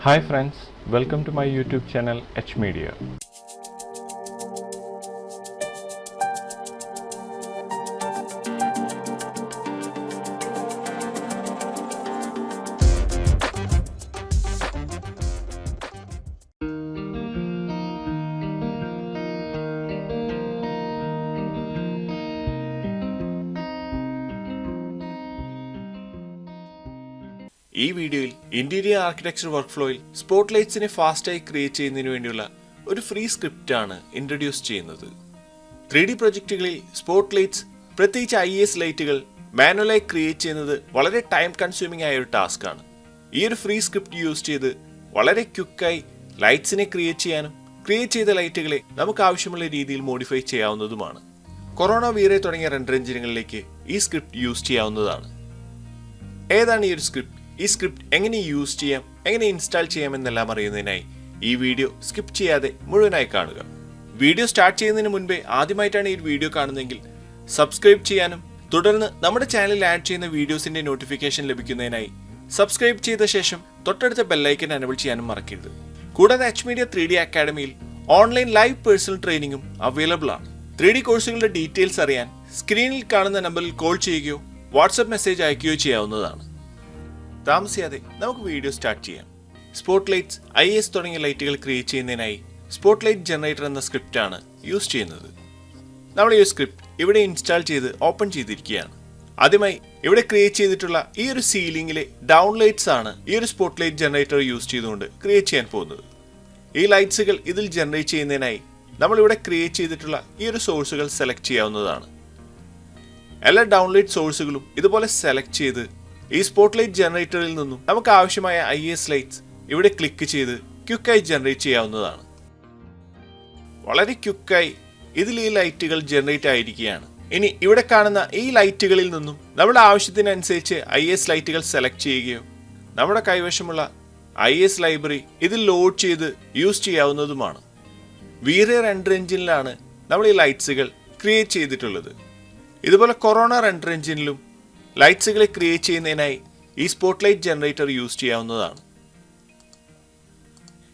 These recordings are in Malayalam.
Hi friends, welcome to my YouTube channel H Media. ഈ വീഡിയോയിൽ ഇന്റീരിയർ ആർക്കിടെക്ചർ വർക്ക്ഫ്ലോയിൽ സ്പോട്ട്ലൈറ്റ്സിനെ ഫാസ്റ്റായി ക്രിയേറ്റ് ചെയ്യുന്നതിന് വേണ്ടിയുള്ള ഒരു ഫ്രീ സ്ക്രിപ്റ്റാണ് ഇൻട്രൊഡ്യൂസ് ചെയ്യുന്നത്. 3D പ്രൊജക്റ്റുകളിൽ സ്പോട്ട്ലൈറ്റ്സ്, പ്രത്യേകിച്ച് IS ലൈറ്റുകൾ മാനുവലായി ക്രിയേറ്റ് ചെയ്യുന്നത് വളരെ ടൈം കൺസ്യൂമിംഗ് ആയ ഒരു ടാസ്ക്കാണ്. ഈ ഒരു ഫ്രീ സ്ക്രിപ്റ്റ് യൂസ് ചെയ്ത് വളരെ ക്വിക്കായി ലൈറ്റ്സിനെ ക്രിയേറ്റ് ചെയ്യാനും ക്രിയേറ്റ് ചെയ്ത ലൈറ്റുകളെ നമുക്ക് ആവശ്യമുള്ള രീതിയിൽ മോഡിഫൈ ചെയ്യാവുന്നതുമാണ്. കൊറോണ വീറെ തുടങ്ങിയ റെൻഡർ എഞ്ചിനുകളിലേക്ക് ഈ സ്ക്രിപ്റ്റ് യൂസ് ചെയ്യാവുന്നതാണ്. ഏതാണ് ഈ ഒരു സ്ക്രിപ്റ്റ്? ഈ സ്ക്രിപ്റ്റ് എങ്ങനെ യൂസ് ചെയ്യാം, എങ്ങനെ ഇൻസ്റ്റാൾ ചെയ്യാമെന്നെല്ലാം അറിയുന്നതിനായി ഈ വീഡിയോ സ്കിപ്പ് ചെയ്യാതെ മുഴുവനായി കാണുക. വീഡിയോ സ്റ്റാർട്ട് ചെയ്യുന്നതിന് മുൻപേ ആദ്യമായിട്ടാണ് ഈ വീഡിയോ കാണുന്നതെങ്കിൽ സബ്സ്ക്രൈബ് ചെയ്യാനും തുടർന്ന് നമ്മുടെ ചാനലിൽ ആഡ് ചെയ്യുന്ന വീഡിയോസിന്റെ നോട്ടിഫിക്കേഷൻ ലഭിക്കുന്നതിനായി സബ്സ്ക്രൈബ് ചെയ്ത ശേഷം തൊട്ടടുത്ത ബെല്ലൈക്കൻ എനേബിൾ ചെയ്യാനും മറക്കരുത്. കൂടാതെ എച്ച് മീഡിയ 3D അക്കാഡമിയിൽ ഓൺലൈൻ ലൈവ് പേഴ്സണൽ ട്രെയിനിങ്ങും അവൈലബിൾ ആണ്. 3D കോഴ്സുകളുടെ ഡീറ്റെയിൽസ് അറിയാൻ സ്ക്രീനിൽ കാണുന്ന നമ്പറിൽ കോൾ ചെയ്യുകയോ വാട്സ്ആപ്പ് മെസ്സേജ് അയക്കുകയോ ചെയ്യാവുന്നതാണ്. താമസിയാതെ നമുക്ക് വീഡിയോ സ്റ്റാർട്ട് ചെയ്യാം. സ്പോട്ട്ലൈറ്റ്സ്, IS തുടങ്ങിയ ലൈറ്റുകൾ ക്രിയേറ്റ് ചെയ്യുന്നതിനായി സ്പോട്ട്ലൈറ്റ് ജനറേറ്റർ എന്ന സ്ക്രിപ്റ്റാണ് യൂസ് ചെയ്യുന്നത്. നമ്മൾ ഈ സ്ക്രിപ്റ്റ് ഇവിടെ ഇൻസ്റ്റാൾ ചെയ്ത് ഓപ്പൺ ചെയ്തിരിക്കുകയാണ്. ആദ്യമായി ഇവിടെ ക്രിയേറ്റ് ചെയ്തിട്ടുള്ള ഈ ഒരു സീലിംഗിലെ ഡൗൺലൈറ്റ്സ് ആണ് ഈ ഒരു സ്പോട്ട്ലൈറ്റ് ജനറേറ്റർ യൂസ് ചെയ്തുകൊണ്ട് ക്രിയേറ്റ് ചെയ്യാൻ പോകുന്നത്. ഈ ലൈറ്റ്സുകൾ ഇതിൽ ജനറേറ്റ് ചെയ്യുന്നതിനായി നമ്മൾ ഇവിടെ ക്രിയേറ്റ് ചെയ്തിട്ടുള്ള ഈ ഒരു സോഴ്സുകൾ സെലക്ട് ചെയ്യാവുന്നതാണ്. എല്ലാ ഡൗൺലൈറ്റ് സോഴ്സുകളും ഇതുപോലെ സെലക്ട് ചെയ്ത് ഈ സ്പോട്ട്ലൈറ്റ് ജനറേറ്ററിൽ നിന്നും നമുക്ക് ആവശ്യമായ IS ലൈറ്റ്സ് ഇവിടെ ക്ലിക്ക് ചെയ്ത് ക്വിക്കായി ജനറേറ്റ് ചെയ്യാവുന്നതാണ്. വളരെ ക്വിക്കായി ഇതിൽ ഈ ലൈറ്റുകൾ ജനറേറ്റ് ആയിരിക്കുകയാണ്. ഇനി ഇവിടെ കാണുന്ന ഈ ലൈറ്റുകളിൽ നിന്നും നമ്മുടെ ആവശ്യത്തിനനുസരിച്ച് IS ലൈറ്റുകൾ സെലക്ട് ചെയ്യുകയോ നമ്മുടെ കൈവശമുള്ള IS ലൈബ്രറി ഇതിൽ ലോഡ് ചെയ്ത് യൂസ് ചെയ്യാവുന്നതുമാണ്. വീറെ റെൻഡർ എഞ്ചിനിലാണ് നമ്മൾ ഈ ലൈറ്റ്സുകൾ ക്രിയേറ്റ് ചെയ്തിട്ടുള്ളത്. ഇതുപോലെ കൊറോണ റെൻഡർ എഞ്ചിനിലും ലൈറ്റ്സുകളെ ക്രിയേറ്റ് ചെയ്യുന്നതിനായി ഈ സ്പോട്ട്ലൈറ്റ് ജനറേറ്റർ യൂസ് ചെയ്യാവുന്നതാണ്.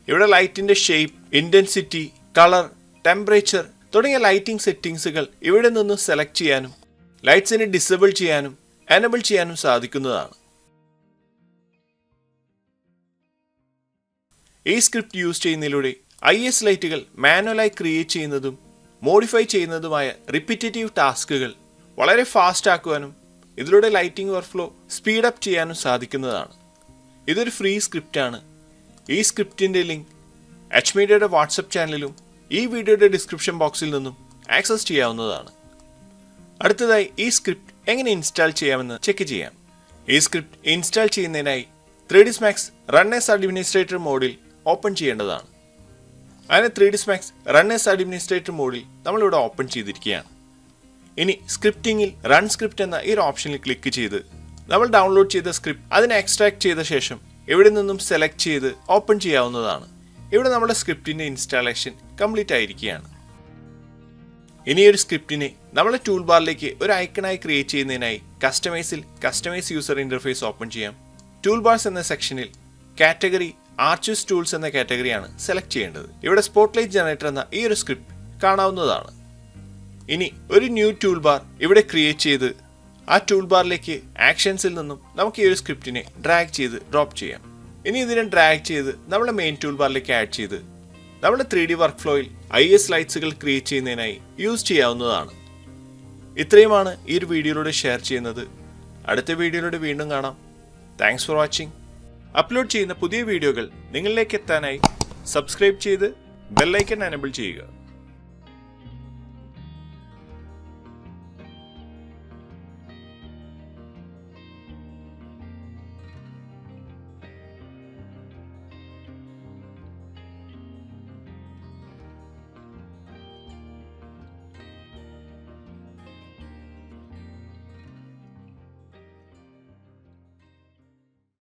ഇവിടെ ലൈറ്റിന്റെ ഷേപ്പ്, ഇന്റൻസിറ്റി, കളർ, ടെമ്പറേച്ചർ തുടങ്ങിയ ലൈറ്റിംഗ് സെറ്റിംഗ്സുകൾ ഇവിടെ നിന്ന് സെലക്ട് ചെയ്യാനും ലൈറ്റ്സിനെ ഡിസേബിൾ ചെയ്യാനും എനേബിൾ ചെയ്യാനും സാധിക്കുന്നതാണ്. ഈ സ്ക്രിപ്റ്റ് യൂസ് ചെയ്യുന്നതിലൂടെ IS ലൈറ്റുകൾ മാനുവലായി ക്രിയേറ്റ് ചെയ്യുന്നതും മോഡിഫൈ ചെയ്യുന്നതുമായ റിപ്പീറ്റേറ്റീവ് ടാസ്കുകൾ വളരെ ഫാസ്റ്റ് ആക്കുവാനും ഇതിലൂടെ ലൈറ്റിംഗ് വർക്ക്ഫ്ലോ സ്പീഡ് അപ്പ് ചെയ്യാനും സാധിക്കുന്നതാണ്. ഇതൊരു ഫ്രീ സ്ക്രിപ്റ്റാണ്. ഈ സ്ക്രിപ്റ്റിന്റെ ലിങ്ക് എച്ച് മീഡിയയുടെ വാട്സപ്പ് ചാനലിലും ഈ വീഡിയോയുടെ ഡിസ്ക്രിപ്ഷൻ ബോക്സിൽ നിന്നും ആക്സസ് ചെയ്യാവുന്നതാണ്. അടുത്തതായി ഈ സ്ക്രിപ്റ്റ് എങ്ങനെ ഇൻസ്റ്റാൾ ചെയ്യാമെന്ന് ചെക്ക് ചെയ്യാം. ഈ സ്ക്രിപ്റ്റ് ഇൻസ്റ്റാൾ ചെയ്യുന്നതിനായി 3ds Max run as administrator മോഡിൽ ഓപ്പൺ ചെയ്യേണ്ടതാണ്. അങ്ങനെ 3ds Max run as administrator മോഡിൽ നമ്മളിവിടെ ഓപ്പൺ ചെയ്തിരിക്കുകയാണ്. ഇനി സ്ക്രിപ്റ്റിംഗിൽ റൺ സ്ക്രിപ്റ്റ് എന്ന ഈ ഒരു ഓപ്ഷനിൽ ക്ലിക്ക് ചെയ്ത് നമ്മൾ ഡൗൺലോഡ് ചെയ്ത സ്ക്രിപ്റ്റ് അതിനെ എക്സ്ട്രാക്ട് ചെയ്ത ശേഷം ഇവിടെ നിന്നും സെലക്ട് ചെയ്ത് ഓപ്പൺ ചെയ്യാവുന്നതാണ്. ഇവിടെ നമ്മുടെ സ്ക്രിപ്റ്റിന്റെ ഇൻസ്റ്റാളേഷൻ കംപ്ലീറ്റ് ആയിരിക്കുകയാണ്. ഇനി ഒരു സ്ക്രിപ്റ്റിനെ നമ്മളെ ടൂൾ ബാറിലേക്ക് ഒരു ഐക്കണായി ക്രിയേറ്റ് ചെയ്യുന്നതിനായി കസ്റ്റമൈസ് യൂസർ ഇന്റർഫേസ് ഓപ്പൺ ചെയ്യാം. ടൂൾ ബാർസ് എന്ന സെക്ഷനിൽ കാറ്റഗറി ആർച്ചസ് ടൂൾസ് എന്ന കാറ്റഗറിയാണ് സെലക്ട് ചെയ്യേണ്ടത്. ഇവിടെ സ്പോട്ട്ലൈറ്റ് ജനറേറ്റർ എന്ന ഈ ഒരു സ്ക്രിപ്റ്റ് കാണാവുന്നതാണ്. ഇനി ഒരു ന്യൂ ടൂൾ ബാർ ഇവിടെ ക്രിയേറ്റ് ചെയ്ത് ആ ടൂൾ ബാറിലേക്ക് ആക്ഷൻസിൽ നിന്നും നമുക്ക് ഈ ഒരു സ്ക്രിപ്റ്റിനെ ഡ്രാഗ് ചെയ്ത് ഡ്രോപ്പ് ചെയ്യാം. ഇനി ഇതിനെ ഡ്രാഗ് ചെയ്ത് നമ്മുടെ മെയിൻ ടൂൾ ബാറിലേക്ക് ആഡ് ചെയ്ത് നമ്മുടെ 3D വർക്ക്ഫ്ലോയിൽ IS ലൈറ്റ്സുകൾ ക്രിയേറ്റ് ചെയ്യുന്നതിനായി യൂസ് ചെയ്യാവുന്നതാണ്. ഇത്രയുമാണ് ഈ ഒരു വീഡിയോയിലൂടെ ഷെയർ ചെയ്യുന്നത്. അടുത്ത വീഡിയോയിലൂടെ വീണ്ടും കാണാം. Thanks for watching. അപ്ലോഡ് ചെയ്യുന്ന പുതിയ വീഡിയോകൾ നിങ്ങളിലേക്ക് എത്താനായി സബ്സ്ക്രൈബ് ചെയ്ത് ബെല്ലൈക്കൺ എനേബിൾ ചെയ്യുക.